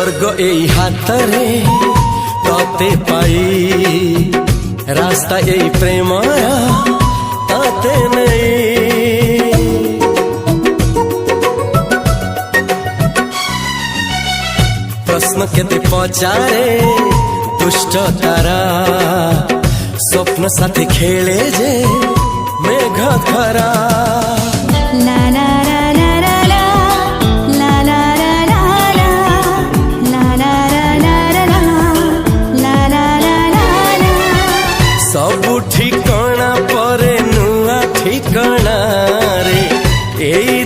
स्वर्ग एई हातरे तते पाई रास्ता एई प्रेमया ताते नहीं। प्रश्न केते पचारे दुष्ट तारा स्वप्न साथी खेले जे मेघ खरा। ला ला ला ला ला ला ला ला ला ला ला ला ला ला सबु ठिकाना परे नुआ ठिकाना रे एई